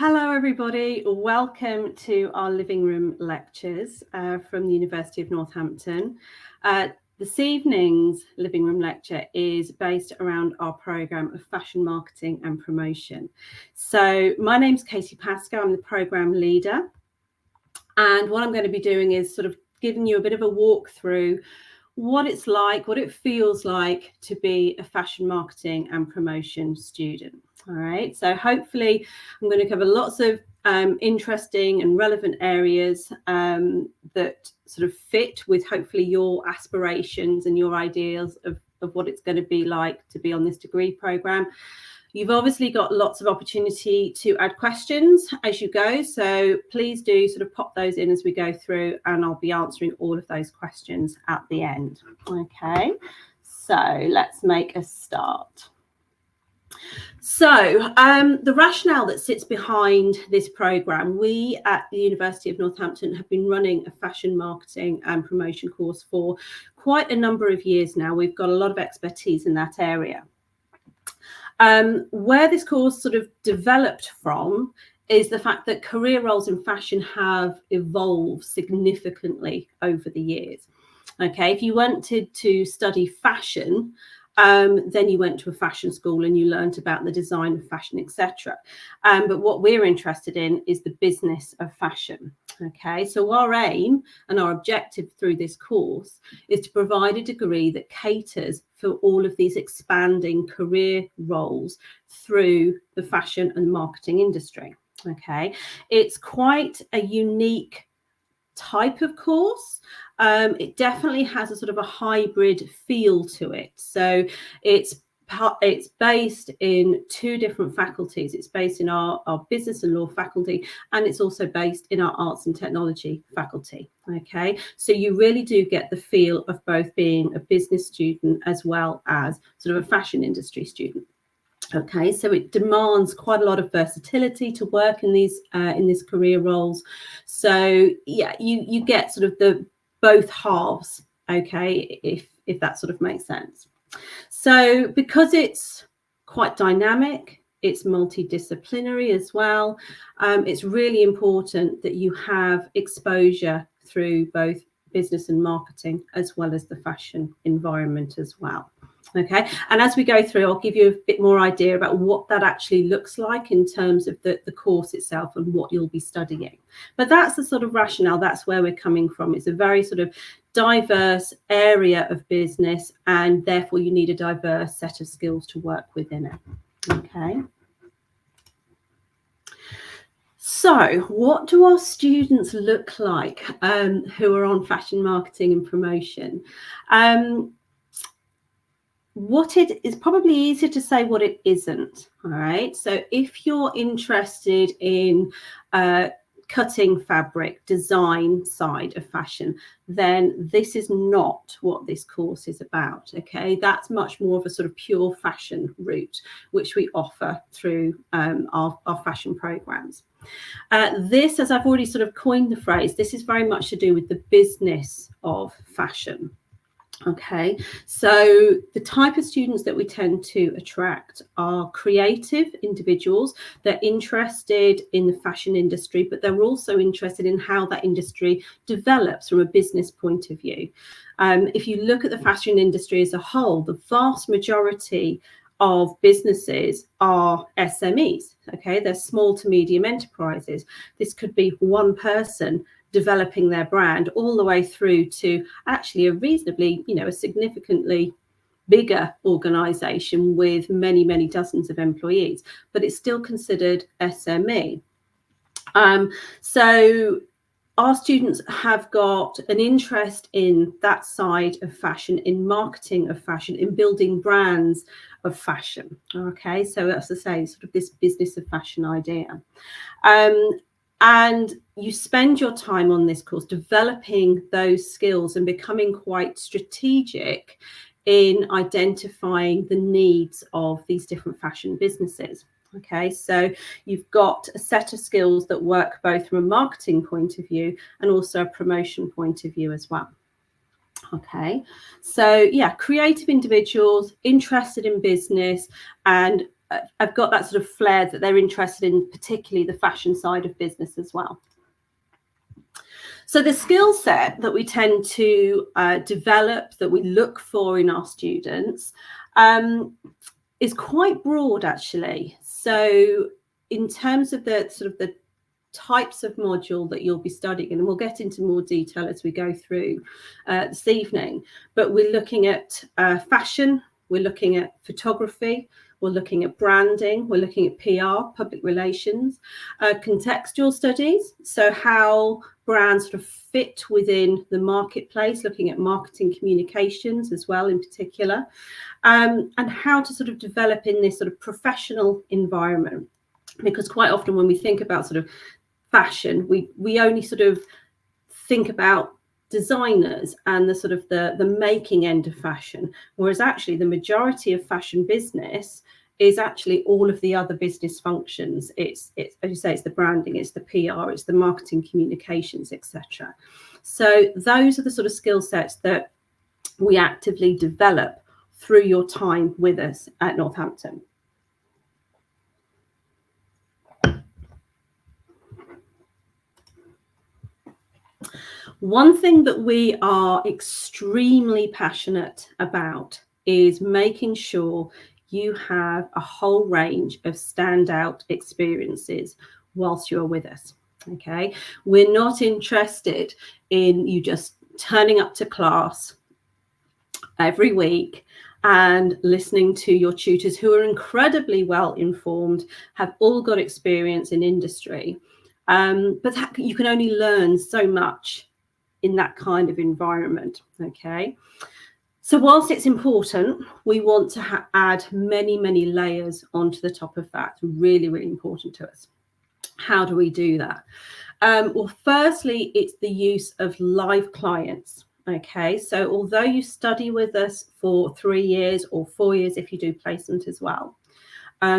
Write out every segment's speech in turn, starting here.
Hello, everybody. Welcome to our living room lectures from the University of Northampton. This evening's living room lecture is based around our programme of fashion marketing and promotion. So my name's Katie Pascoe. I'm the programme leader. And what I'm going to be doing is sort of giving you a bit of a walkthrough what it's like, what it feels like to be a fashion marketing and promotion student. All right, so hopefully I'm going to cover lots of interesting and relevant areas that sort of fit with hopefully your aspirations and your ideals of what it's going to be like to be on this degree programme. You've obviously got lots of opportunity to add questions as you go, so please do sort of pop those in as we go through, and I'll be answering all of those questions at the end. Okay, so let's make a start. So the rationale that sits behind this programme, we at the University of Northampton have been running a fashion marketing and promotion course for quite a number of years now. We've got a lot of expertise in that area. Where this course sort of developed from is the fact that career roles in fashion have evolved significantly over the years. Okay, if you wanted to study fashion, then you went to a fashion school and you learned about the design of fashion, etc. But what we're interested in is the business of fashion. Okay, so our aim and our objective through this course is to provide a degree that caters for all of these expanding career roles through the fashion and marketing industry. Okay, it's quite a unique type of course. It definitely has a sort of a hybrid feel to it. So it's based in two different faculties. It's based in our business and law faculty, and it's also based in our arts and technology faculty. Okay, so you really do get the feel of both being a business student as well as sort of a fashion industry student. Okay, so it demands quite a lot of versatility to work in these career roles. So yeah, you get sort of the both halves. Okay, if that sort of makes sense. So because it's quite dynamic, it's multidisciplinary as well. It's really important that you have exposure through both business and marketing as well as the fashion environment as well. Okay, and as we go through, I'll give you a bit more idea about what that actually looks like in terms of the course itself and what you'll be studying. But that's the sort of rationale, that's where we're coming from. It's a very sort of diverse area of business, and therefore you need a diverse set of skills to work within it. Okay. So what do our students look like who are on fashion marketing and promotion? What it is probably easier to say what it isn't. All right. So if you're interested in cutting fabric, design side of fashion, then this is not what this course is about. Okay, that's much more of a sort of pure fashion route, which we offer through our fashion programs. This, as I've already sort of coined the phrase, this is very much to do with the business of fashion. Okay, so the type of students that we tend to attract are creative individuals. They're interested in the fashion industry, but they're also interested in how that industry develops from a business point of view. If you look at the fashion industry as a whole, the vast majority of businesses are SMEs. Okay, they're small to medium enterprises. This could be one person developing their brand all the way through to actually a reasonably, a significantly bigger organization with many, many dozens of employees, but it's still considered SME. So our students have got an interest in that side of fashion, in marketing of fashion, in building brands of fashion. Okay, so as I say, sort of this business of fashion idea. And you spend your time on this course developing those skills and becoming quite strategic in identifying the needs of these different fashion businesses. Okay, so you've got a set of skills that work both from a marketing point of view and also a promotion point of view as well. Okay, so yeah, creative individuals interested in business and have got that sort of flair that they're interested in, particularly the fashion side of business as well. So the skill set that we tend to develop, that we look for in our students, is quite broad, actually. So in terms of the sort of the types of module that you'll be studying, and we'll get into more detail as we go through this evening, but we're looking at fashion, we're looking at photography, we're looking at branding, we're looking at PR, public relations, contextual studies, so how brands sort of fit within the marketplace, looking at marketing communications as well in particular, and how to sort of develop in this sort of professional environment. Because quite often when we think about sort of fashion, we only sort of think about designers and the sort of the making end of fashion, whereas actually the majority of fashion business is actually all of the other business functions. It's as you say, it's the branding, it's the PR, it's the marketing communications, etc. So those are the sort of skill sets that we actively develop through your time with us at Northampton. One thing that we are extremely passionate about is making sure you have a whole range of standout experiences whilst you're with us. Okay, we're not interested in you just turning up to class every week and listening to your tutors who are incredibly well informed, have all got experience in industry, but that, you can only learn so much in that kind of environment. Okay, so whilst it's important, we want to add many layers onto the top of that. Really important to us. How do we do that? Well, firstly, it's the use of live clients. Okay, so although you study with us for 3 years or 4 years if you do placement as well,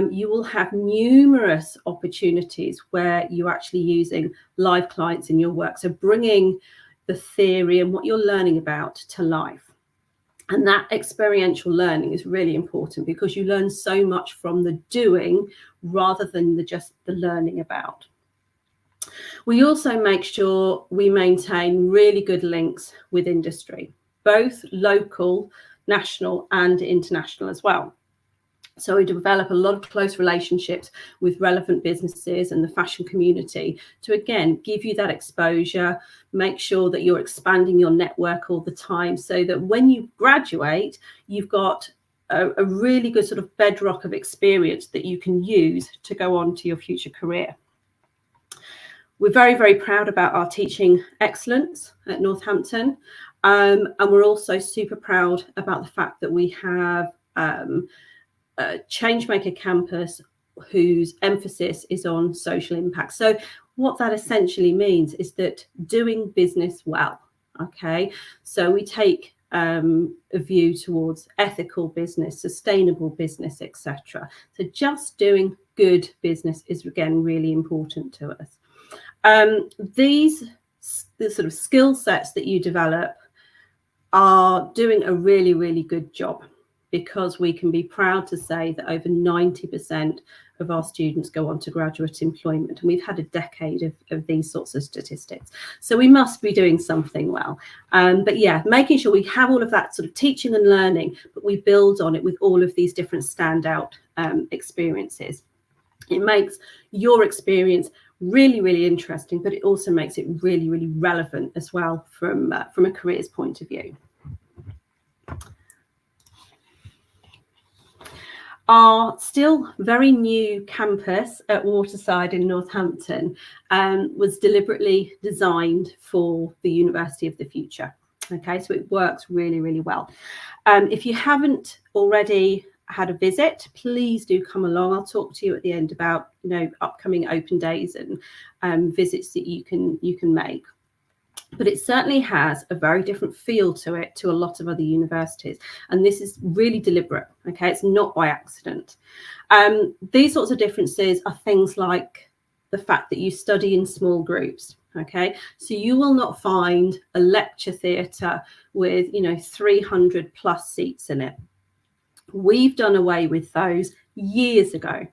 you will have numerous opportunities where you're actually using live clients in your work. So bringing the theory and what you're learning about to life. And that experiential learning is really important because you learn so much from the doing rather than just the learning about. We also make sure we maintain really good links with industry, both local, national and international as well. So we develop a lot of close relationships with relevant businesses and the fashion community to, again, give you that exposure, make sure that you're expanding your network all the time so that when you graduate, you've got a really good sort of bedrock of experience that you can use to go on to your future career. We're very proud about our teaching excellence at Northampton, and we're also super proud about the fact that we have a Changemaker campus whose emphasis is on social impact. So what that essentially means is that doing business well. Okay, so we take a view towards ethical business, sustainable business, etc. So just doing good business is, again, really important to us. The sort of skill sets that you develop are doing a really good job, because we can be proud to say that over 90% of our students go on to graduate employment, and we've had a decade of these sorts of statistics. So we must be doing something well. But yeah, making sure we have all of that sort of teaching and learning, but we build on it with all of these different standout experiences. It makes your experience really interesting, but it also makes it really relevant as well from a careers point of view. Our still very new campus at Waterside in Northampton was deliberately designed for the University of the Future. Okay, so it works really well. If you haven't already had a visit, please do come along. I'll talk to you at the end about, you know, upcoming open days and visits that you can make. But it certainly has a very different feel to it to a lot of other universities. And this is really deliberate, okay? It's not by accident. These sorts of differences are things like the fact that you study in small groups, okay? So you will not find a lecture theatre with, you know, 300 plus seats in it. We've done away with those years ago.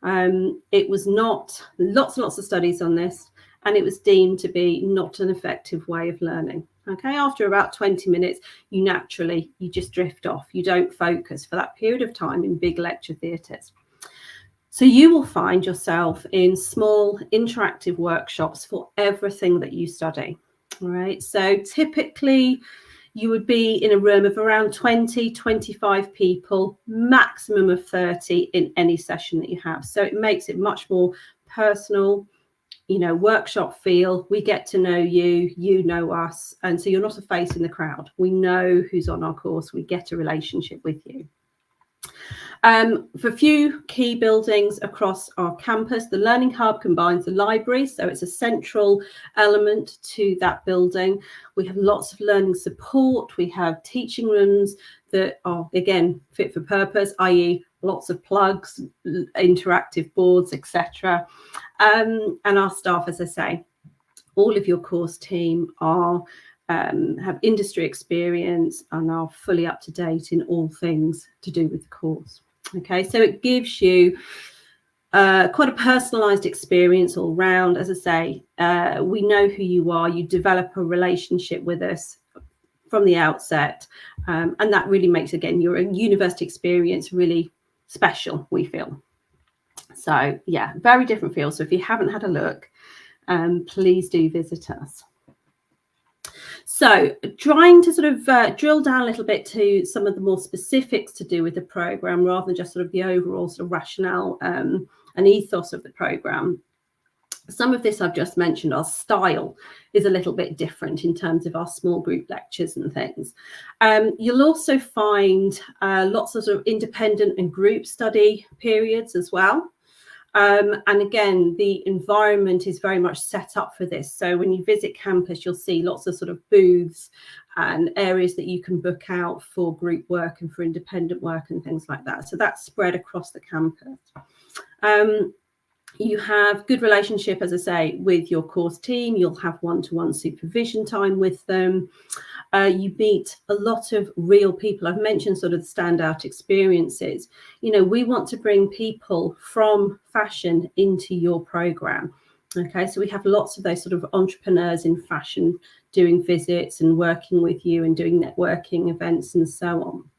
It was not, lots and lots of studies on this, and it was deemed to be not an effective way of learning. Okay, after about 20 minutes, you just drift off. You don't focus for that period of time in big lecture theatres. So you will find yourself in small interactive workshops for everything that you study. All right, so typically you would be in a room of around 20, 25 people, maximum of 30 in any session that you have. So it makes it much more personal, workshop feel. We get to know you, you know us. And so you're not a face in the crowd. We know who's on our course. We get a relationship with you. For a few key buildings across our campus, the Learning Hub combines the library, so it's a central element to that building. We have lots of learning support. We have teaching rooms that are, again, fit for purpose, i.e. lots of plugs, interactive boards, etc. And our staff, as I say, all of your course team have industry experience and are fully up to date in all things to do with the course. Okay, so it gives you quite a personalized experience all round. As I say, we know who you are. You develop a relationship with us from the outset, and that really makes, again, your university experience really special, we feel. So yeah, very different feel. So if you haven't had a look, please do visit us. So trying to sort of drill down a little bit to some of the more specifics to do with the programme, rather than just sort of the overall sort of rationale and ethos of the programme. Some of this I've just mentioned, our style is a little bit different in terms of our small group lectures and things. You'll also find lots of, sort of independent and group study periods as well. And again, the environment is very much set up for this. So when you visit campus, you'll see lots of sort of booths and areas that you can book out for group work and for independent work and things like that. So that's spread across the campus. You have good relationship, as I say, with your course team. You'll have one-to-one supervision time with them. You meet a lot of real people. I've mentioned sort of the standout experiences. We want to bring people from fashion into your program. Okay, so we have lots of those sort of entrepreneurs in fashion doing visits and working with you and doing networking events and so on.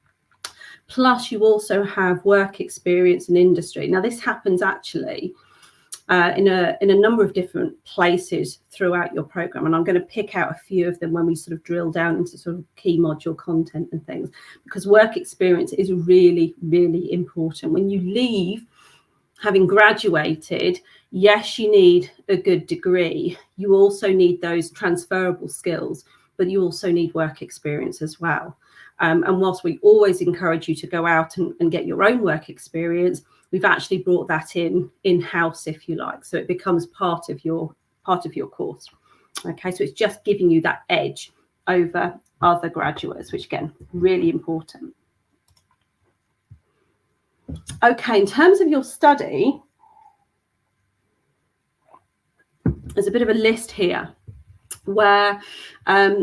Plus, you also have work experience in industry. Now, this happens actually in a number of different places throughout your program, and I'm going to pick out a few of them when we sort of drill down into sort of key module content and things, because work experience is really, really important. When you leave having graduated, yes, you need a good degree. You also need those transferable skills, but you also need work experience as well. And whilst we always encourage you to go out and get your own work experience, we've actually brought that in-house, if you like. So it becomes part of your course. Okay, so it's just giving you that edge over other graduates, which again, really important. Okay, in terms of your study, there's a bit of a list here where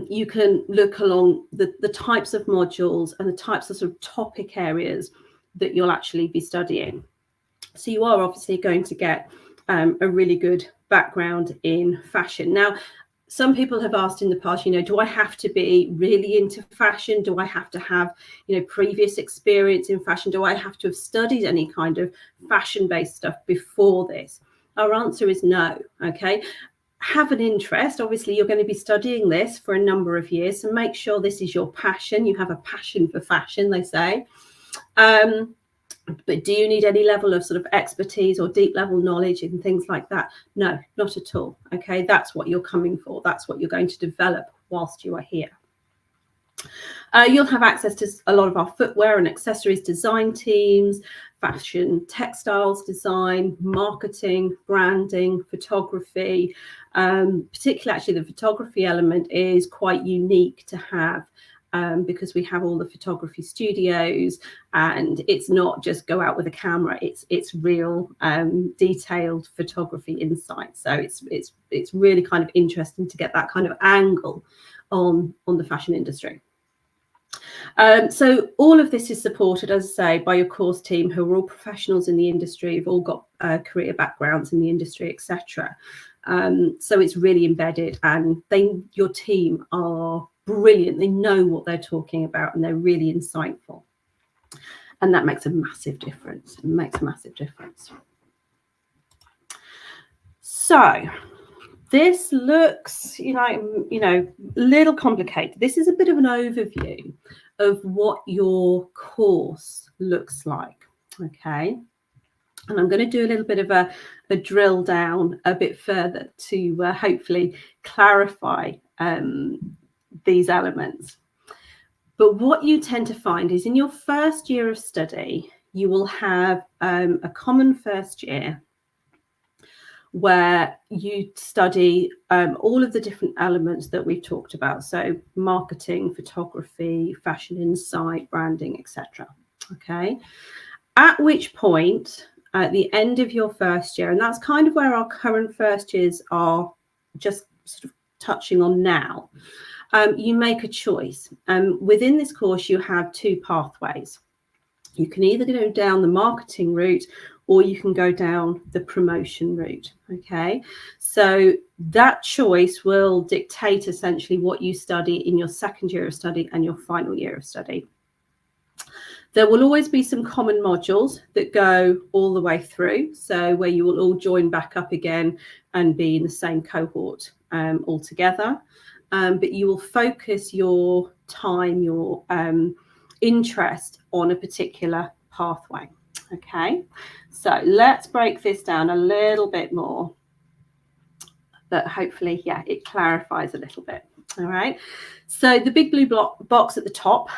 you can look along the types of modules and the types of sort of topic areas that you'll actually be studying. So you are obviously going to get a really good background in fashion. Now, some people have asked in the past, do I have to be really into fashion? Do I have to have, previous experience in fashion? Do I have to have studied any kind of fashion-based stuff before this? Our answer is no, okay? Have an interest. Obviously, you're going to be studying this for a number of years, so make sure this is your passion. You have a passion for fashion, they say. But do you need any level of sort of expertise or deep level knowledge and things like that? No, not at all. Okay, that's what you're coming for. That's what you're going to develop whilst you are here. You'll have access to a lot of our footwear and accessories design teams, fashion textiles design, marketing, branding, photography. Particularly, actually, the photography element is quite unique to have. Because we have all the photography studios, and it's not just go out with a camera, it's real detailed photography insight. So it's really kind of interesting to get that kind of angle on the fashion industry. So all of this is supported, as I say, by your course team, who are all professionals in the industry, have all got career backgrounds in the industry, etc. So it's really embedded, and your team are brilliant. They know what they're talking about, and they're really insightful. And that makes a massive difference. It makes a massive difference. So this looks, a little complicated. This is a bit of an overview of what your course looks like. Okay. And I'm going to do a little bit of a drill down a bit further to hopefully clarify these elements. But what you tend to find is in your first year of study, you will have a common first year where you study all of the different elements that we've talked about. So marketing, photography, fashion insight, branding, etc. Okay. At which point, at the end of your first year, and that's kind of where our current first years are just sort of touching on now, you make a choice. Within this course, you have two pathways. You can either go down the marketing route or you can go down the promotion route. Okay, so that choice will dictate essentially what you study in your second year of study and your final year of study. There will always be some common modules that go all the way through, so where you will all join back up again and be in the same cohort all together. But you will focus your time, your interest on a particular pathway. Okay, so let's break this down a little bit more, but hopefully, yeah, it clarifies a little bit. All right, so the big blue box at the top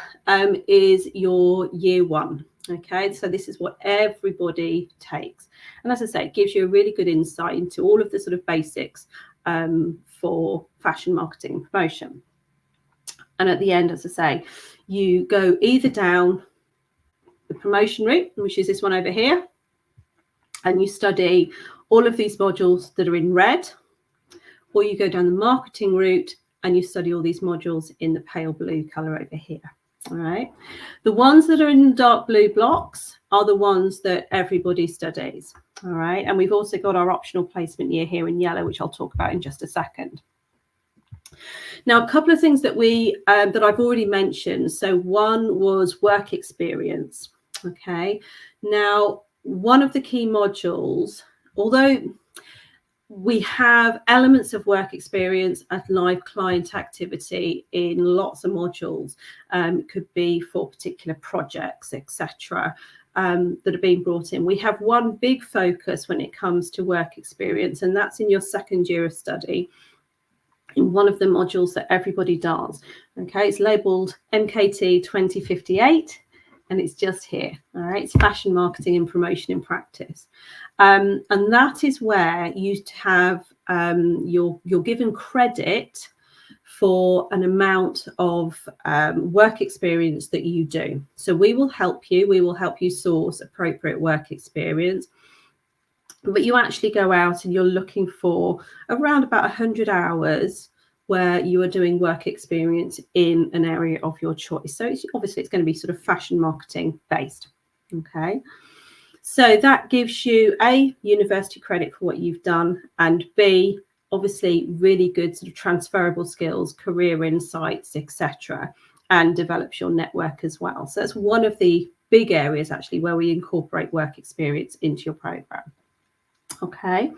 is your year one. Okay, so this is what everybody takes, and as I say, it gives you a really good insight into all of the sort of basics for fashion marketing and promotion. And at the end, as I say, you go either down the promotion route, which is this one over here, and you study all of these modules that are in red, or you go down the marketing route and you study all these modules in the pale blue color over here. All right. The ones that are in the dark blue blocks are the ones that everybody studies. All right. And we've also got our optional placement year here in yellow, which I'll talk about in just a second. Now, a couple of things that that I've already mentioned. So one was work experience. Okay. Now, one of the key modules, although we have elements of work experience and live client activity in lots of modules, could be for particular projects, etc., that are being brought in. We have one big focus when it comes to work experience, and that's in your second year of study, in one of the modules that everybody does. Okay, it's labeled MKT 2058. And it's just here. All right, it's fashion marketing and promotion in practice, and that is where you have you're given credit for an amount of work experience that you do. So we will help you. We will help you source appropriate work experience, but you actually go out and you're looking for around about 100 hours where you are doing work experience in an area of your choice. So obviously it's going to be sort of fashion marketing based. Okay. So that gives you A, university credit for what you've done, and B, obviously really good sort of transferable skills, career insights, etc., and develops your network as well. So that's one of the big areas actually where we incorporate work experience into your program. Okay.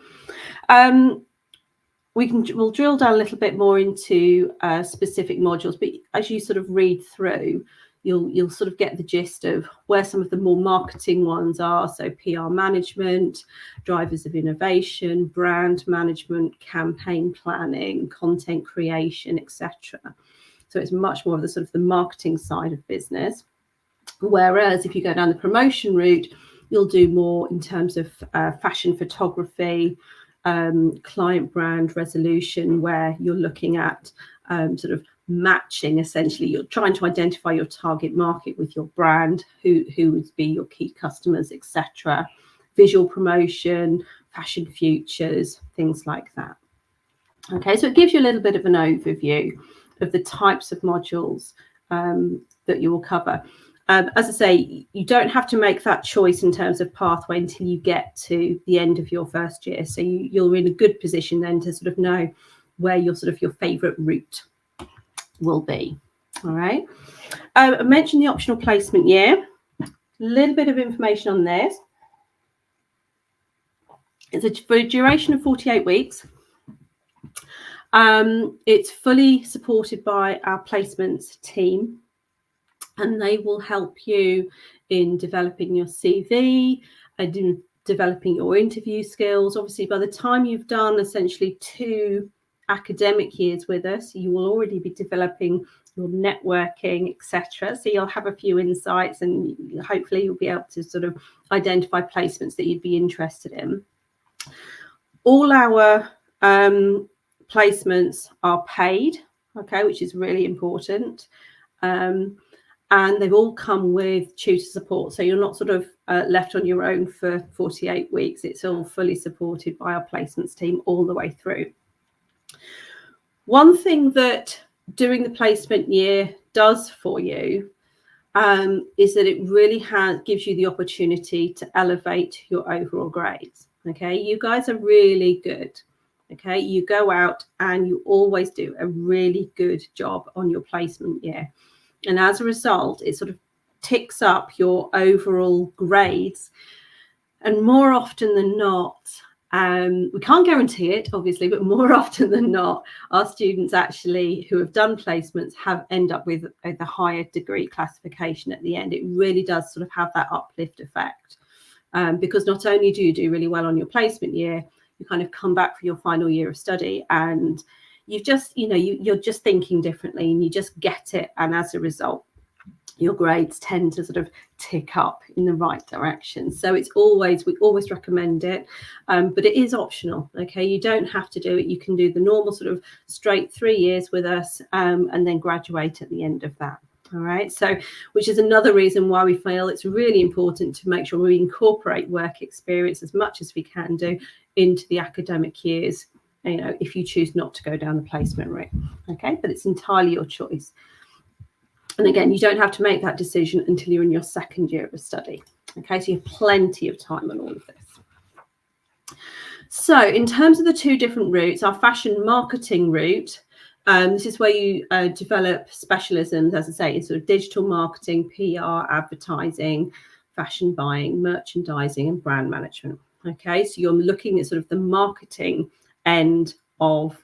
We'll drill down a little bit more into specific modules, but as you sort of read through, you'll sort of get the gist of where some of the more marketing ones are. So PR management, drivers of innovation, brand management, campaign planning, content creation, etc. So it's much more of the sort of the marketing side of business. Whereas if you go down the promotion route, you'll do more in terms of fashion photography, client brand resolution, where you're looking at sort of matching, essentially you're trying to identify your target market with your brand, who would be your key customers, etc. Visual promotion, fashion futures, things like that. Okay, so it gives you a little bit of an overview of the types of modules that you will cover. As I say, you don't have to make that choice in terms of pathway until you get to the end of your first year. So you're in a good position then to sort of know where your favourite route will be. All right. I mentioned the optional placement year. A little bit of information on this. It's for a duration of 48 weeks. It's fully supported by our placements team, and they will help you in developing your CV and in developing your interview skills. Obviously, by the time you've done essentially 2 academic years with us, you will already be developing your networking, etc. So you'll have a few insights, and hopefully you'll be able to sort of identify placements that you'd be interested in. All our placements are paid, okay, which is really important. And they've all come with tutor support. So you're not sort of left on your own for 48 weeks. It's all fully supported by our placements team all the way through. One thing that doing the placement year does for you is that it really gives you the opportunity to elevate your overall grades. Okay, you guys are really good. Okay, you go out and you always do a really good job on your placement year. And as a result, it sort of ticks up your overall grades. And more often than not, we can't guarantee it, obviously, but more often than not, our students actually who have done placements end up with a higher degree classification at the end. It really does sort of have that uplift effect. Because not only do you do really well on your placement year, you kind of come back for your final year of study and you've just, you're just thinking differently and you just get it. And as a result, your grades tend to sort of tick up in the right direction. So we always recommend it, but it is optional. Okay, you don't have to do it. You can do the normal sort of straight 3 years with us and then graduate at the end of that. All right, so which is another reason why we feel it's really important to make sure we incorporate work experience as much as we can do into the academic years, if you choose not to go down the placement route. Okay, but it's entirely your choice. And again, you don't have to make that decision until you're in your second year of study. Okay, so you have plenty of time on all of this. So in terms of the 2 different routes, our fashion marketing route, this is where you develop specialisms, as I say, in sort of digital marketing, PR, advertising, fashion buying, merchandising, and brand management. Okay, so you're looking at sort of the marketing end of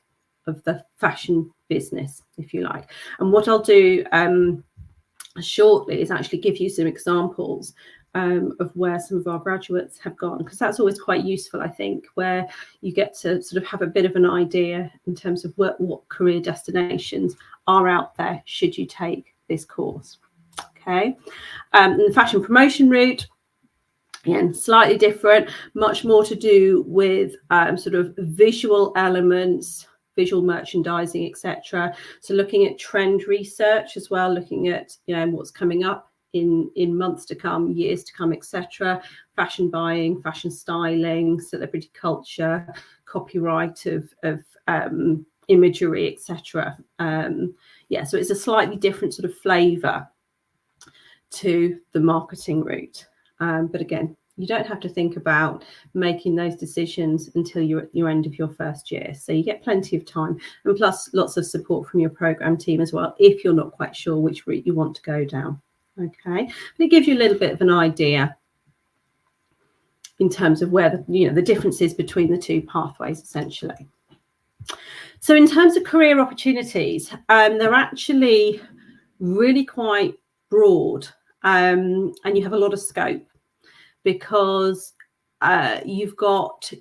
the fashion business, if you like. And what I'll do shortly is actually give you some examples of where some of our graduates have gone, because that's always quite useful, I think, where you get to sort of have a bit of an idea in terms of what career destinations are out there should you take this course. Okay, and the fashion promotion route, again, slightly different, much more to do with sort of visual elements, visual merchandising, etc. So looking at trend research as well, looking at what's coming up in months to come, years to come, etc. Fashion buying, fashion styling, celebrity culture, copyright of imagery, etc. So it's a slightly different sort of flavour to the marketing route. But again, you don't have to think about making those decisions until you're at your end of your first year. So you get plenty of time, and plus lots of support from your program team as well, if you're not quite sure which route you want to go down. Okay, but it gives you a little bit of an idea in terms of where the differences between the 2 pathways, essentially. So in terms of career opportunities, they're actually really quite broad, and you have a lot of scope, because you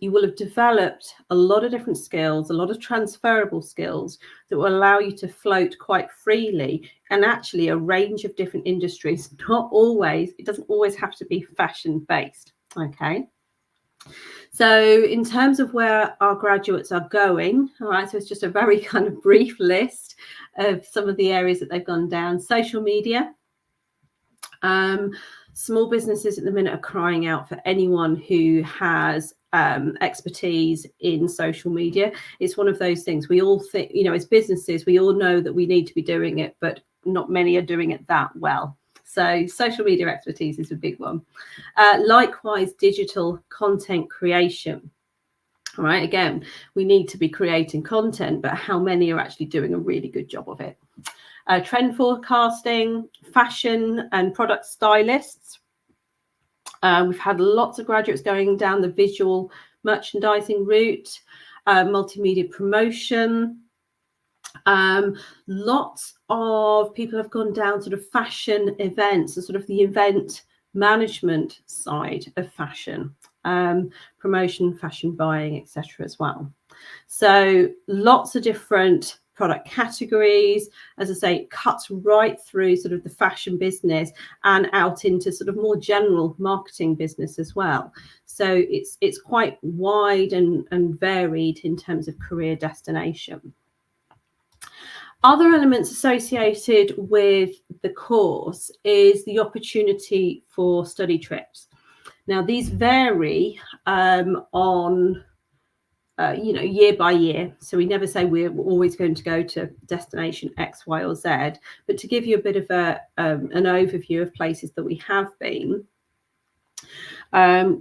will have developed a lot of different skills, a lot of transferable skills that will allow you to float quite freely, and actually a range of different industries. It doesn't always have to be fashion based. Okay, so in terms of where our graduates are going, all right, so it's just a very kind of brief list of some of the areas that they've gone down. Social media. Small businesses at the minute are crying out for anyone who has expertise in social media. It's one of those things we all think, as businesses, we all know that we need to be doing it, but not many are doing it that well. So social media expertise is a big one. Likewise, digital content creation. All right, again, we need to be creating content, but how many are actually doing a really good job of it? Trend forecasting, fashion and product stylists. We've had lots of graduates going down the visual merchandising route, multimedia promotion. Lots of people have gone down sort of fashion events and sort of the event management side of fashion, promotion, fashion buying, etc. as well. So lots of different product categories. As I say, it cuts right through sort of the fashion business and out into sort of more general marketing business as well. So it's quite wide and varied in terms of career destination. Other elements associated with the course is the opportunity for study trips. Now, these vary on year by year. So we never say we're always going to go to destination X, Y, or Z. But to give you a bit of an overview of places that we have been,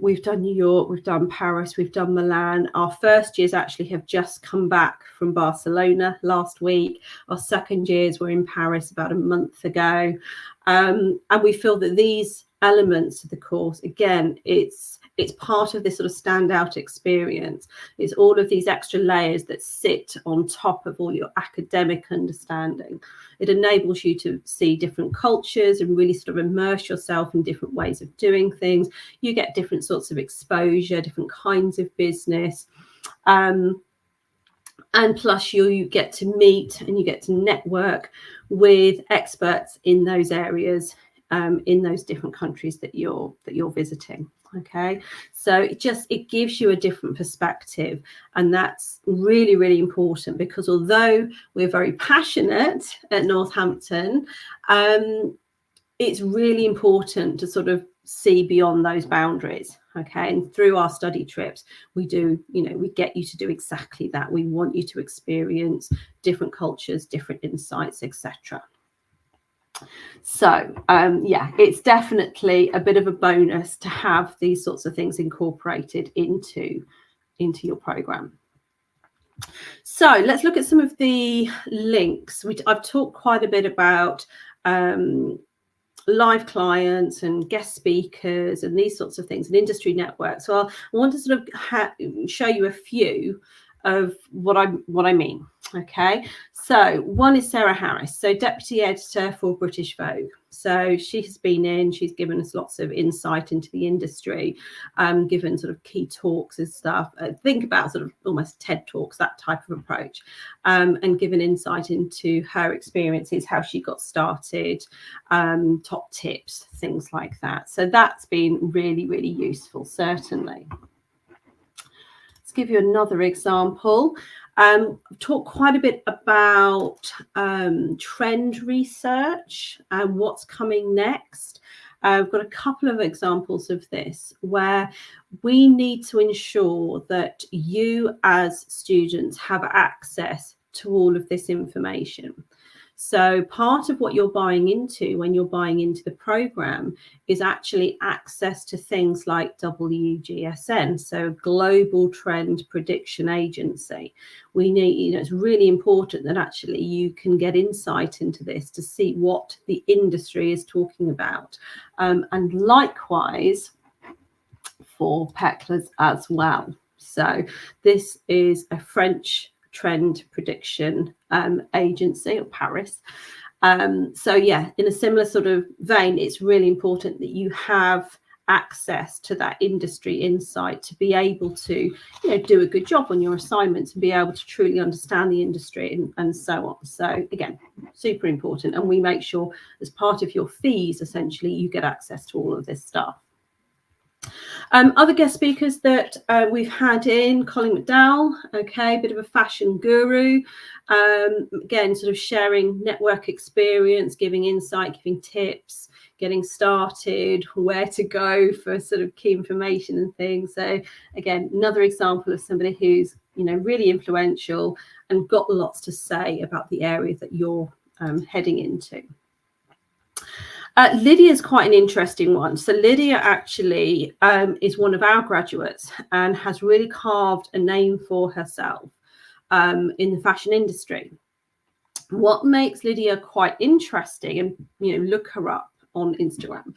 we've done New York, we've done Paris, we've done Milan. Our first years actually have just come back from Barcelona last week. Our second years were in Paris about a month ago. And we feel that these elements of the course, again, it's part of this sort of standout experience. It's all of these extra layers that sit on top of all your academic understanding. It enables you to see different cultures and really sort of immerse yourself in different ways of doing things. You get different sorts of exposure, different kinds of business. And plus you get to meet and you get to network with experts in those areas, in those different countries that you're visiting. Okay, so it gives you a different perspective, and that's really, really important, because although we're very passionate at Northampton, it's really important to sort of see beyond those boundaries. Okay, and through our study trips, we get you to do exactly that. We want you to experience different cultures, different insights, etc. So it's definitely a bit of a bonus to have these sorts of things incorporated into your program. So let's look at some of the links. I've talked quite a bit about live clients and guest speakers and these sorts of things, and industry networks. So I want to sort of show you a few of what I mean. Okay, so one is Sarah Harris, so deputy editor for British Vogue. So she has been in, she's given us lots of insight into the industry, given sort of key talks and stuff. Think about sort of almost TED Talks, that type of approach, and given insight into her experiences, how she got started, top tips, things like that. So that's been really, really useful, certainly. Let's give you another example. Talk quite a bit about trend research and what's coming next. I've got a couple of examples of this where we need to ensure that you as students have access to all of this information. So part of what you're buying into when you're buying into the program is actually access to things like WGSN, so Global Trend Prediction Agency. We need, it's really important that actually you can get insight into this to see what the industry is talking about. And likewise for PECLAs as well. So this is a French trend prediction agency, or Paris. So yeah, in a similar sort of vein, it's really important that you have access to that industry insight to be able to do a good job on your assignments and be able to truly understand the industry and so on. So again, super important, and we make sure as part of your fees essentially you get access to all of this stuff. Other guest speakers that we've had in, Colin McDowell, okay, a bit of a fashion guru, again, sort of sharing network experience, giving insight, giving tips, getting started, where to go for sort of key information and things. So again, another example of somebody who's really influential and got lots to say about the area that you're heading into. Lydia is quite an interesting one. So Lydia actually is one of our graduates and has really carved a name for herself in the fashion industry. What makes Lydia quite interesting, and look her up on Instagram.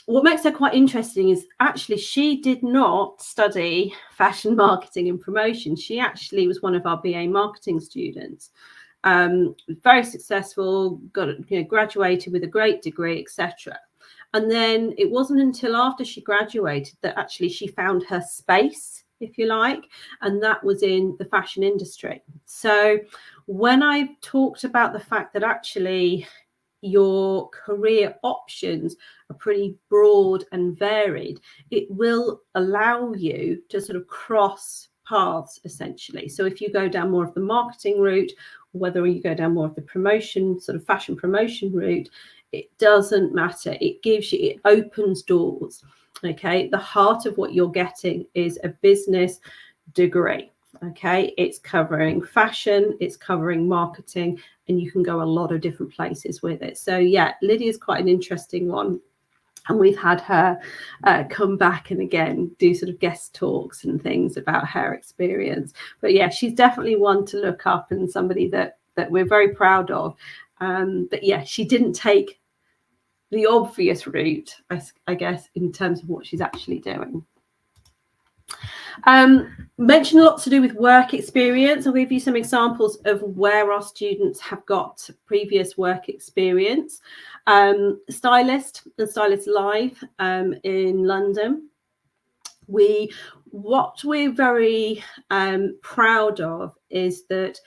What makes her quite interesting is actually she did not study fashion marketing and promotion. She actually was one of our BA marketing students. Very successful, graduated with a great degree, etc. And then it wasn't until after she graduated that actually she found her space, if you like, and that was in the fashion industry. So when I talked about the fact that actually your career options are pretty broad and varied, it will allow you to sort of cross paths essentially. So if you go down more of the marketing route, whether you go down more of the promotion, sort of fashion promotion route, it doesn't matter. It opens doors. Okay, the heart of what you're getting is a business degree. Okay, it's covering fashion, it's covering marketing, and you can go a lot of different places with it. So yeah, Lydia's quite an interesting one. And we've had her come back and again do sort of guest talks and things about her experience. But yeah, she's definitely one to look up and somebody that we're very proud of. But yeah, she didn't take the obvious route, I guess, in terms of what she's actually doing. Mentioned lots to do with work experience. I'll give you some examples of where our students have got previous work experience. Stylist and Stylist Live in London. What we're very proud of is that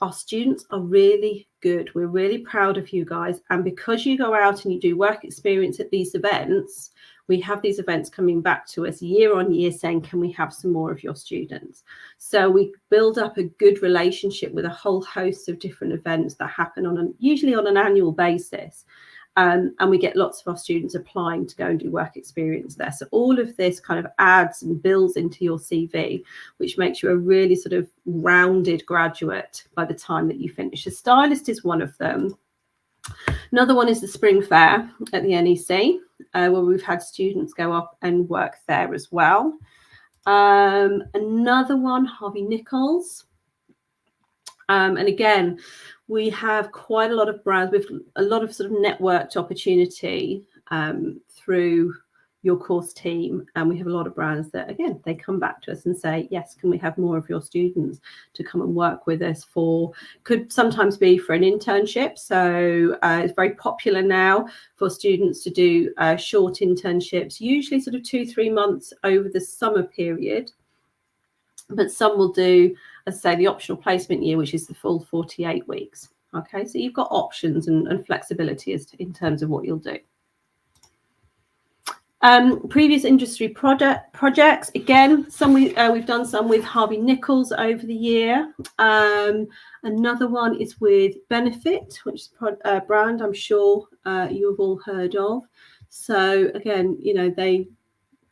our students are really good. We're really proud of you guys. And because you go out and you do work experience at these events, we have these events coming back to us year on year saying, can we have some more of your students? So we build up a good relationship with a whole host of different events that happen usually on an annual basis. And we get lots of our students applying to go and do work experience there. So all of this kind of adds and builds into your CV, which makes you a really sort of rounded graduate by the time that you finish. A stylist is one of them. Another one is the Spring Fair at the NEC, where we've had students go up and work there as well. Another one, Harvey Nichols. And again, we have quite a lot of brands with a lot of sort of networked opportunity through your course team. And we have a lot of brands that, again, they come back to us and say, yes, can we have more of your students to come and work with us could sometimes be for an internship. So it's very popular now for students to do short internships, usually sort of 2-3 months over the summer period. But some will do, as I say, the optional placement year, which is the full 48 weeks. Okay, so you've got options and flexibility in terms of what you'll do. Previous industry projects, again, we've done some with Harvey Nichols over the year. Another one is with Benefit, which is a brand I'm sure you've all heard of. So again, they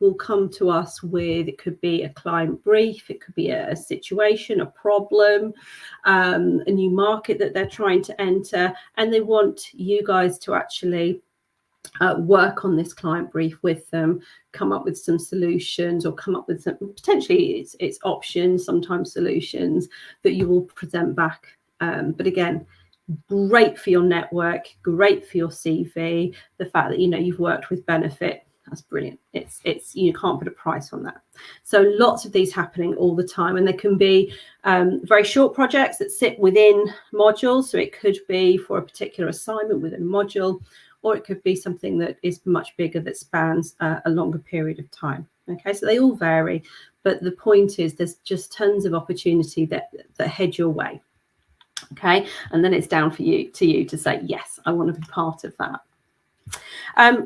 will come to us with, it could be a client brief, it could be a situation, a problem, a new market that they're trying to enter, and they want you guys to actually work on this client brief with them, come up with some solutions, or come up with some, potentially it's options, sometimes solutions that you will present back. But again, great for your network, great for your CV. The fact that you've worked with Benefit, that's brilliant. It's you can't put a price on that. So lots of these happening all the time, and they can be very short projects that sit within modules. So it could be for a particular assignment within a module, or it could be something that is much bigger that spans a longer period of time. Okay, so they all vary, but the point is there's just tons of opportunity that head your way. Okay, and then it's down to you to say, yes, I want to be part of that.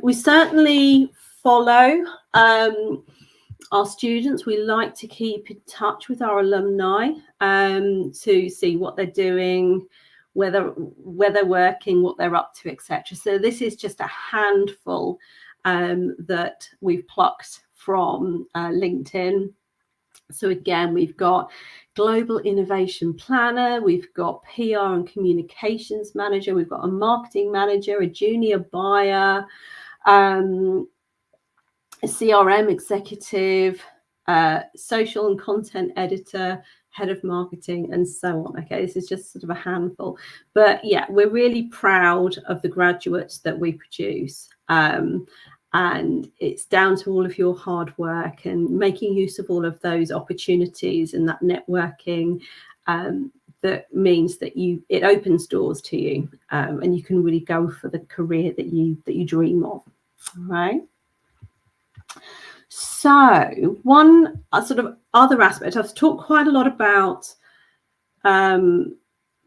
We certainly follow our students. We like to keep in touch with our alumni to see what they're doing, where they're working, what they're up to, etc. So this is just a handful that we've plucked from LinkedIn. So again, we've got global innovation planner, we've got PR and communications manager, we've got a marketing manager, a junior buyer, a CRM executive, social and content editor, head of marketing, and so on. Okay, this is just sort of a handful, but yeah, we're really proud of the graduates that we produce, and it's down to all of your hard work and making use of all of those opportunities and that networking, that means that it opens doors to you, and you can really go for the career that you dream of. All right. So one sort of other aspect, I've talked quite a lot about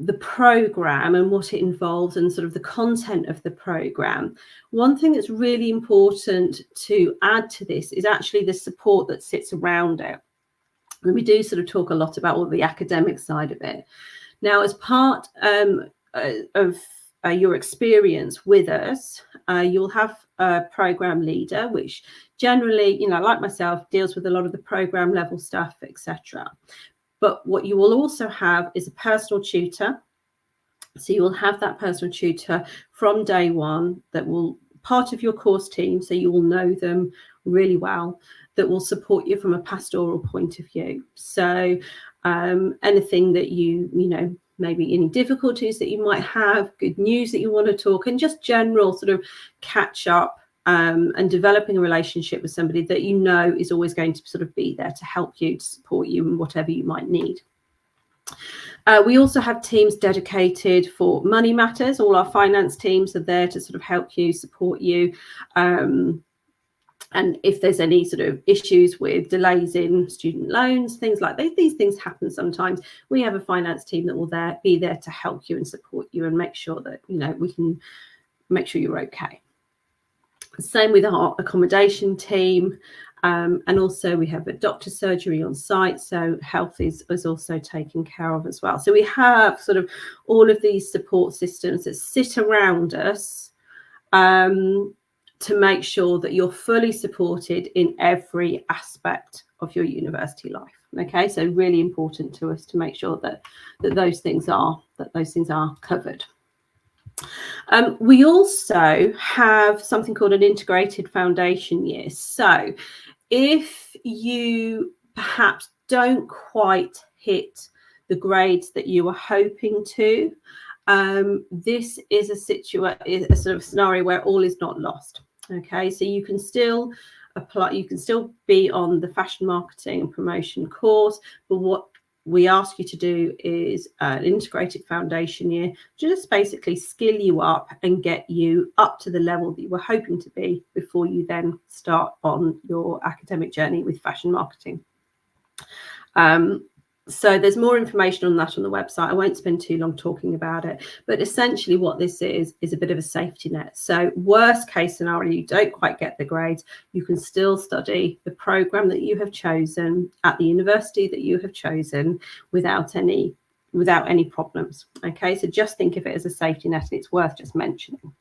the program and what it involves and sort of the content of the program. One thing that's really important to add to this is actually the support that sits around it. And we do sort of talk a lot about all the academic side of it. Now, as part of your experience with us, you'll have a program leader, which generally, you know, like myself, deals with a lot of the program level stuff, etc. But what you will also have is a personal tutor. So you will have that personal tutor from day one that will part of your course team, so you will know them really well, that will support you from a pastoral point of view. So anything that you know, maybe any difficulties that you might have, good news that you want to talk, and just general sort of catch up, and developing a relationship with somebody that you know is always going to sort of be there to help you, to support you in whatever you might need. We also have teams dedicated for money matters. All our finance teams are there to sort of help you, support you. And if there's any sort of issues with delays in student loans, things like that, these things happen sometimes. We have a finance team that will be there to help you and support you and make sure that, you know, we can make sure you're okay. Same with our accommodation team. And also we have a doctor's surgery on site, so health is also taken care of as well. So we have sort of all of these support systems that sit around us, to make sure that you're fully supported in every aspect of your university life. Okay, so really important to us to make sure that those things are covered. We also have something called an integrated foundation year. So if you perhaps don't quite hit the grades that you were hoping to, this is a sort of scenario where all is not lost. Okay, so you can still apply, you can still be on the fashion marketing and promotion course, but what we ask you to do is an integrated foundation year to just basically skill you up and get you up to the level that you were hoping to be before you then start on your academic journey with fashion marketing. So there's more information on that on the website. I won't spend too long talking about it, but essentially what this is a bit of a safety net. So worst case scenario, you don't quite get the grades, you can still study the program that you have chosen at the university that you have chosen without any problems. Okay, so just think of it as a safety net, and it's worth just mentioning.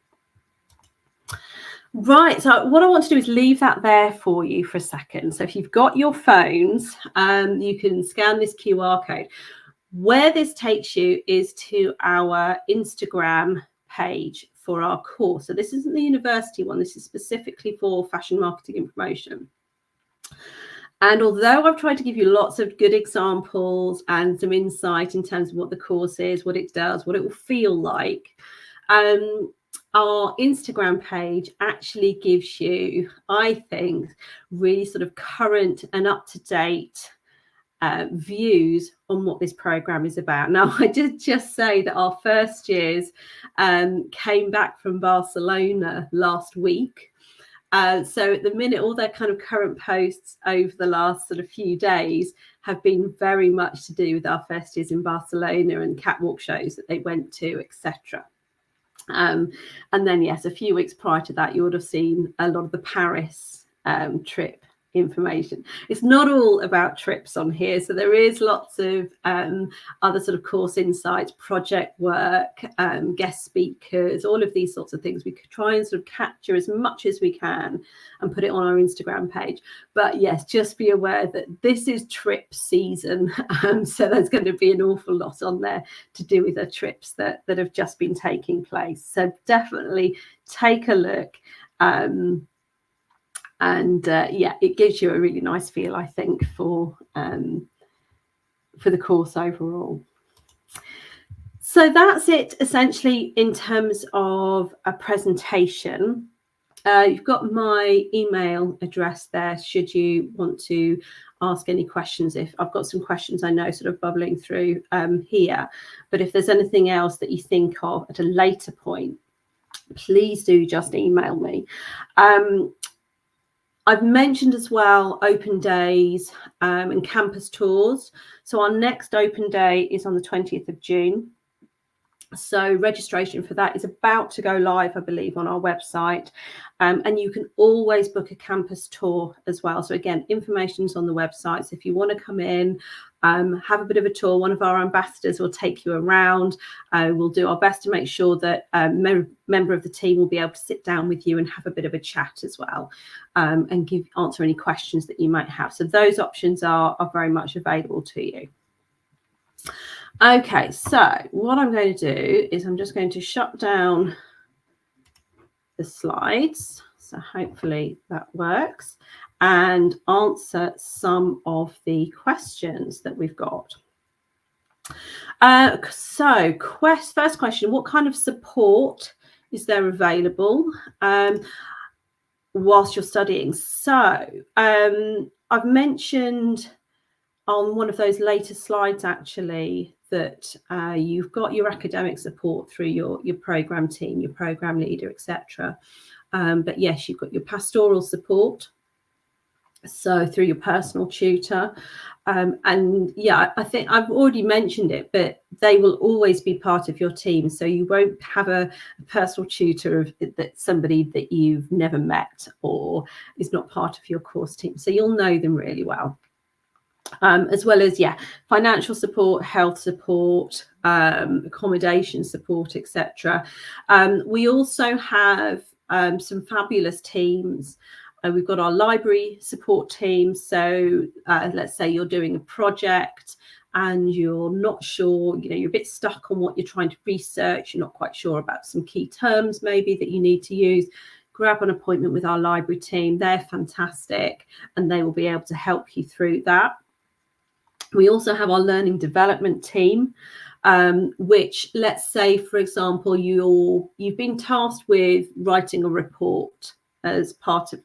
Right, so what I want to do is leave that there for you for a second. So if you've got your phones, you can scan this QR code. Where this takes you is to our Instagram page for our course. So this isn't the university one, this is specifically for fashion marketing and promotion. And although I've tried to give you lots of good examples and some insight in terms of what the course is, what it does, what it will feel like, our Instagram page actually gives you, I think, really sort of current and up-to-date views on what this program is about. Now, I did just say that our first years came back from Barcelona last week. So at the minute, all their kind of current posts over the last sort of few days have been very much to do with our first years in Barcelona and catwalk shows that they went to, etc. And then, yes, a few weeks prior to that, you would have seen a lot of the Paris trip information. It's not all about trips on here, so there is lots of other sort of course insights, project work, guest speakers, all of these sorts of things. We could try and sort of capture as much as we can and put it on our Instagram page. But yes, just be aware that this is trip season, so there's going to be an awful lot on there to do with the trips that have just been taking place. So definitely take a look. Yeah, it gives you a really nice feel, I think, for the course overall. So that's it essentially in terms of a presentation. You've got my email address there should you want to ask any questions. If I've got some questions I know sort of bubbling through here, but if there's anything else that you think of at a later point, please do just email me. I've mentioned as well open days and campus tours. So our next open day is on the 20th of June. So registration for that is about to go live, I believe, on our website. And you can always book a campus tour as well. So again, information's on the website. So if you want to come in, have a bit of a tour, one of our ambassadors will take you around. We'll do our best to make sure that a member of the team will be able to sit down with you and have a bit of a chat as well, and answer any questions that you might have. So those options are very much available to you. Okay, so what I'm going to do is I'm just going to shut down the slides. So hopefully that works, and answer some of the questions that we've got. So first question, what kind of support is there available whilst you're studying? So I've mentioned on one of those later slides actually that you've got your academic support through your program team, your program leader, etc. But yes, you've got your pastoral support, so through your personal tutor. And yeah, I think I've already mentioned it, but they will always be part of your team. So you won't have a personal tutor that somebody that you've never met or is not part of your course team. So you'll know them really well. As well as, yeah, financial support, health support, accommodation support, etc. We also have some fabulous teams. We've got our library support team. So let's say you're doing a project and you're not sure, you're a bit stuck on what you're trying to research. You're not quite sure about some key terms maybe that you need to use. Grab an appointment with our library team. They're fantastic and they will be able to help you through that. We also have our learning development team, which, let's say, for example, you've been tasked with writing a report as part of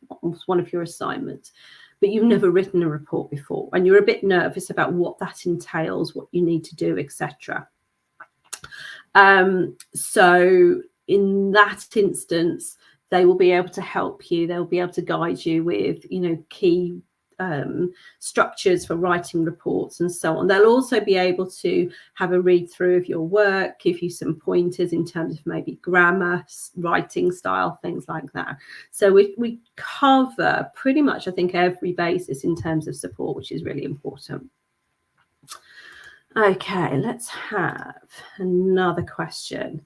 one of your assignments, but you've never written a report before and you're a bit nervous about what that entails, what you need to do, etc. So in that instance, they will be able to help you. They'll be able to guide you with, key structures for writing reports and so on. They'll also be able to have a read through of your work, give you some pointers in terms of maybe grammar, writing style, things like that. So we cover pretty much, I think, every basis in terms of support, which is really important. Okay, let's have another question.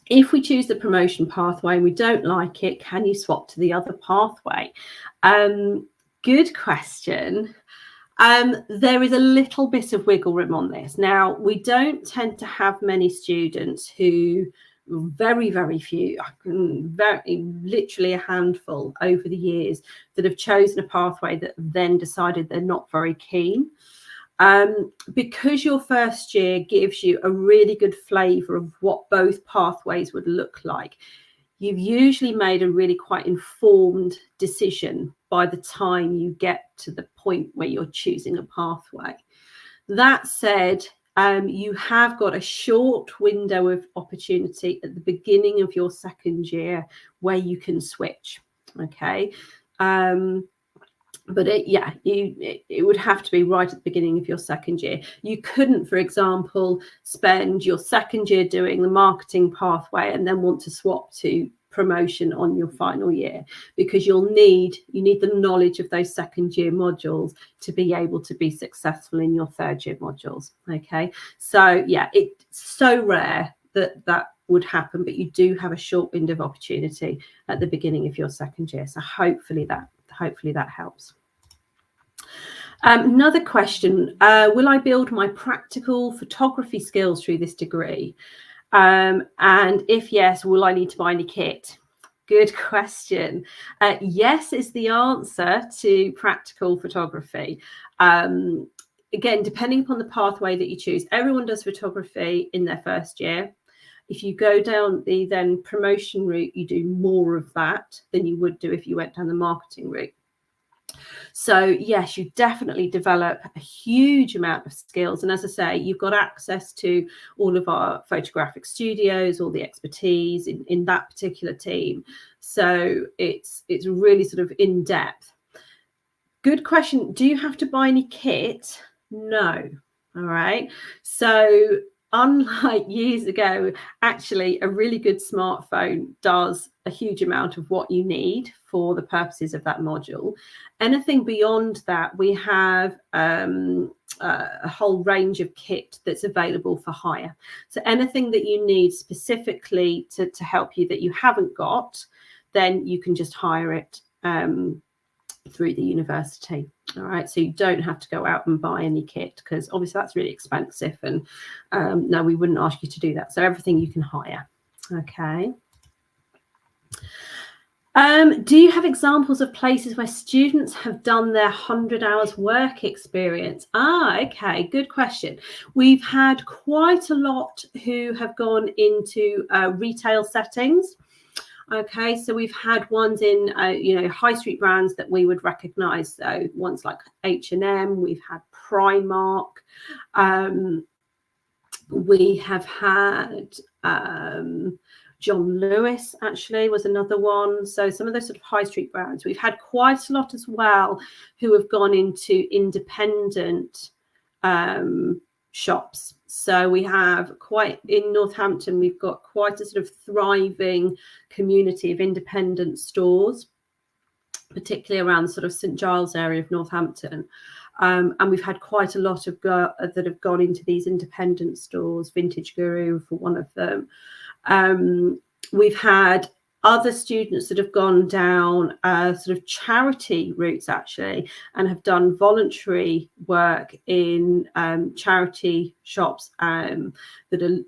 If we choose the promotion pathway and we don't like it, can you swap to the other pathway? Good question. There is a little bit of wiggle room on this. Now, we don't tend to have many students who, very, very few, literally a handful over the years, that have chosen a pathway that then decided they're not very keen. Because your first year gives you a really good flavour of what both pathways would look like, you've usually made a really quite informed decision by the time you get to the point where you're choosing a pathway. That said, you have got a short window of opportunity at the beginning of your second year where you can switch. Okay. But it would have to be right at the beginning of your second year. You couldn't, for example, spend your second year doing the marketing pathway and then want to swap to promotion on your final year, because you need the knowledge of those second year modules to be able to be successful in your third year modules. Okay, so yeah, it's so rare that would happen, but you do have a short window of opportunity at the beginning of your second year. So hopefully that helps. Another question, will I build my practical photography skills through this degree? And if yes, will I need to buy any kit? Good question. Yes is the answer to practical photography. Again, depending upon the pathway that you choose, everyone does photography in their first year. If you go down the then promotion route, you do more of that than you would do if you went down the marketing route. So yes, you definitely develop a huge amount of skills. And as I say, you've got access to all of our photographic studios, all the expertise in that particular team. So it's really sort of in depth. Good question. Do you have to buy any kit? No. All right. So unlike years ago, actually, a really good smartphone does a huge amount of what you need for the purposes of that module. Anything beyond that, we have a whole range of kit that's available for hire. So anything that you need specifically to help you that you haven't got, then you can just hire it through the university. All right, so you don't have to go out and buy any kit, because obviously that's really expensive, and no, we wouldn't ask you to do that. So everything you can hire. Okay. Do you have examples of places where students have done their 100 hours work experience? Okay, good question. We've had quite a lot who have gone into retail settings. Okay, so we've had ones in, high street brands that we would recognise. So ones like H&M, we've had Primark, we have had John Lewis, actually, was another one. So some of those sort of high street brands. We've had quite a lot as well who have gone into independent shops. So we have in Northampton, we've got quite a sort of thriving community of independent stores, particularly around the sort of St Giles area of Northampton. And we've had quite a lot of that have gone into these independent stores, Vintage Guru for one of them. We've had other students that have gone down sort of charity routes, actually, and have done voluntary work in charity shops that are,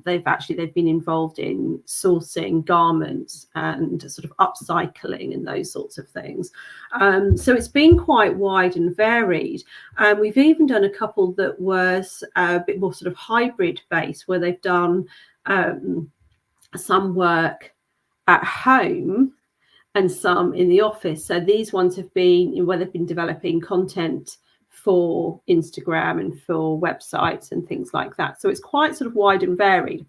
they've been involved in sourcing garments and sort of upcycling and those sorts of things. So it's been quite wide and varied. We've even done a couple that was a bit more sort of hybrid based, where they've done some work at home and some in the office. So these ones have been where they've been developing content for Instagram and for websites and things like that. So it's quite sort of wide and varied,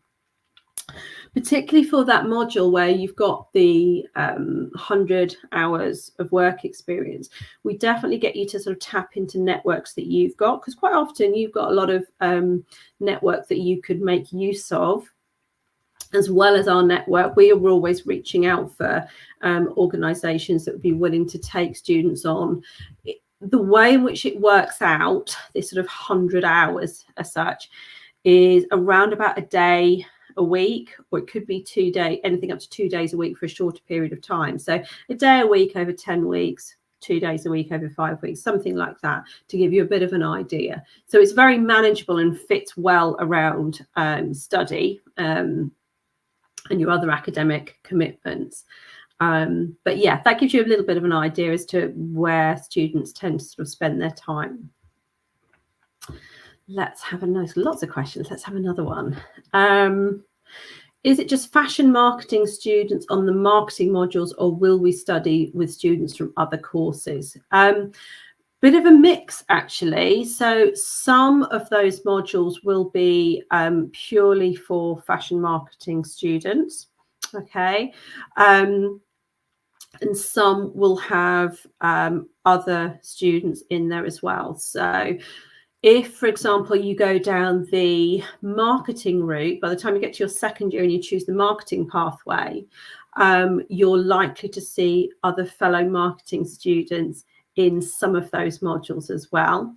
particularly for that module where you've got the 100 hours of work experience. We definitely get you to sort of tap into networks that you've got, because quite often you've got a lot of network that you could make use of. As well as our network, we are always reaching out for organisations that would be willing to take students on. The way in which it works out, this sort of 100 hours as such, is around about a day a week, or it could be 2 days, anything up to 2 days a week for a shorter period of time. So a day a week over 10 weeks, 2 days a week over 5 weeks, something like that, to give you a bit of an idea. So it's very manageable and fits well around study and your other academic commitments. But yeah, that gives you a little bit of an idea as to where students tend to sort of spend their time. Let's have lots of questions. Let's have another one. Is it just fashion marketing students on the marketing modules, or will we study with students from other courses? Bit of a mix, actually. So some of those modules will be purely for fashion marketing students, okay, and some will have other students in there as well. So if, for example, you go down the marketing route, by the time you get to your second year and you choose the marketing pathway, you're likely to see other fellow marketing students in some of those modules as well.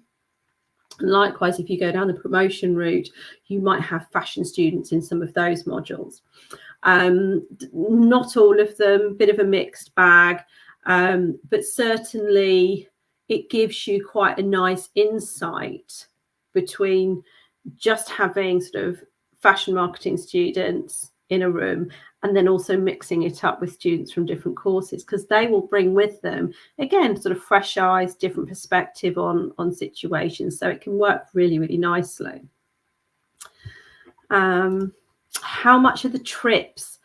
Likewise, if you go down the promotion route, you might have fashion students in some of those modules. Not all of them, bit of a mixed bag, but certainly it gives you quite a nice insight between just having sort of fashion marketing students in a room and then also mixing it up with students from different courses, because they will bring with them, again, sort of fresh eyes, different perspective on situations. So it can work really, really nicely. How much are the trips?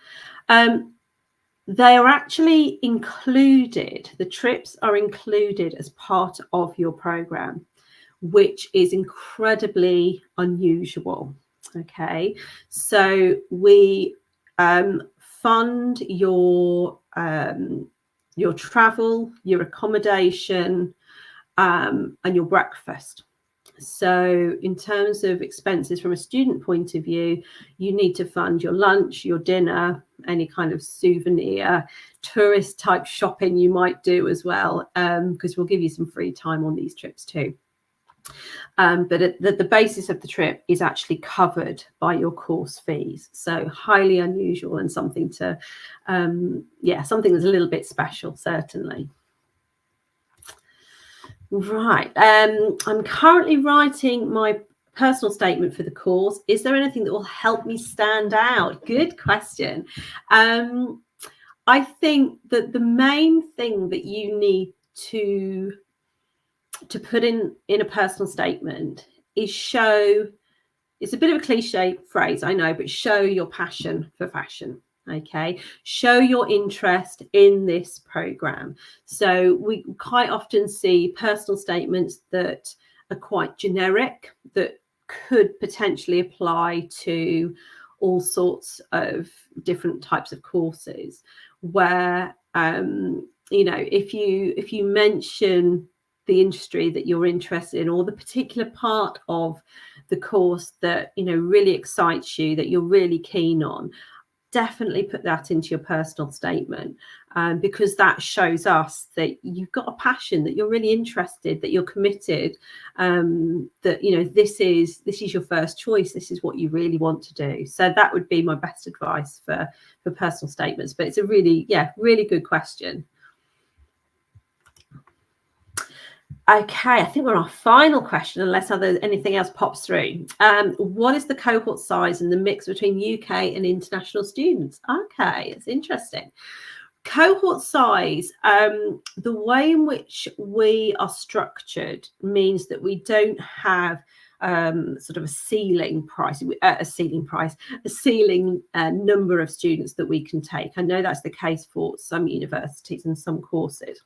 They are actually included. The trips are included as part of your program, which is incredibly unusual. Okay, so we fund your travel, your accommodation, and your breakfast. So in terms of expenses from a student point of view, you need to fund your lunch, your dinner, any kind of souvenir, tourist type shopping you might do as well, because we'll give you some free time on these trips too. But the basis of the trip is actually covered by your course fees. So highly unusual and something to, something that's a little bit special, certainly. Right. I'm currently writing my personal statement for the course. Is there anything that will help me stand out? Good question. I think that the main thing that you need to put in a personal statement is show, it's a bit of a cliche phrase, I know, but show your passion for fashion. Okay, show your interest in this program. So we quite often see personal statements that are quite generic, that could potentially apply to all sorts of different types of courses, where if you mention the industry that you're interested in, or the particular part of the course that really excites you, that you're really keen on, definitely put that into your personal statement, because that shows us that you've got a passion, that you're really interested, that you're committed, that this is your first choice, this is what you really want to do. So that would be my best advice for personal statements. But it's a really good question. Okay, I think we're on our final question, unless anything else pops through. What is the cohort size and the mix between UK and international students? Okay, it's interesting. Cohort size, the way in which we are structured means that we don't have sort of a ceiling number of students that we can take. I know that's the case for some universities and some courses.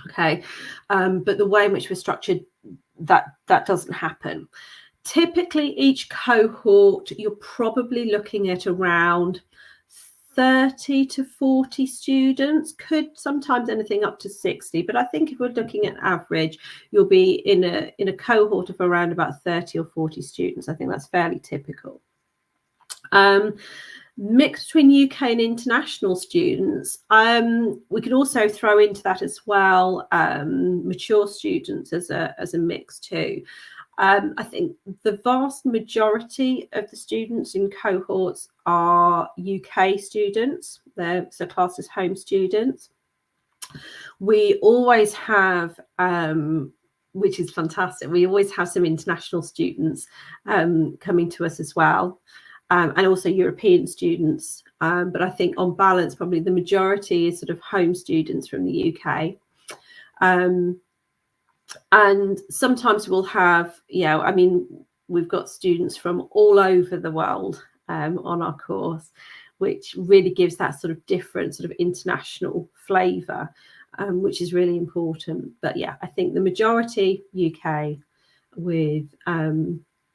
Okay, but the way in which we're structured, that doesn't happen. Typically, each cohort, you're probably looking at around 30 to 40 students, could sometimes anything up to 60. But I think if we're looking at average, you'll be in a cohort of around about 30 or 40 students. I think that's fairly typical. Mix between UK and international students, we can also throw into that as well mature students as a mix too. I think the vast majority of the students in cohorts are UK students. They're so classed as home students. We always have, which is fantastic, we always have some international students coming to us as well. And also European students. But I think on balance, probably the majority is sort of home students from the UK. And sometimes we'll have, we've got students from all over the world on our course, which really gives that sort of different sort of international flavour, which is really important. But yeah, I think the majority UK, with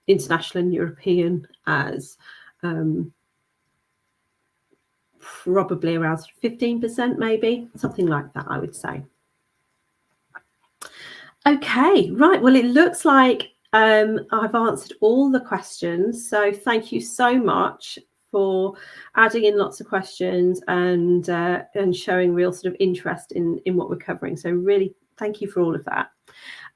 international and European as probably around 15%, maybe something like that, I would say. Okay, right. Well, it looks like I've answered all the questions. So thank you so much for for adding in lots of questions and showing real sort of interest in what we're covering. So really, thank you for all of that.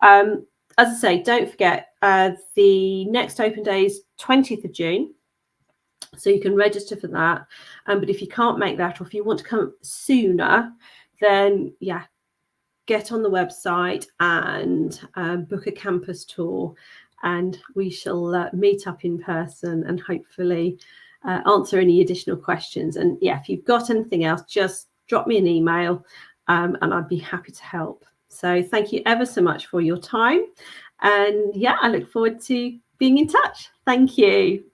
As I say, don't forget the next open day is 20th of June. So you can register for that. But if you can't make that, or if you want to come sooner, then yeah, get on the website and book a campus tour, and we shall meet up in person and hopefully answer any additional questions. And yeah, if you've got anything else, just drop me an email and I'd be happy to help. So thank you ever so much for your time. And yeah, I look forward to being in touch. Thank you.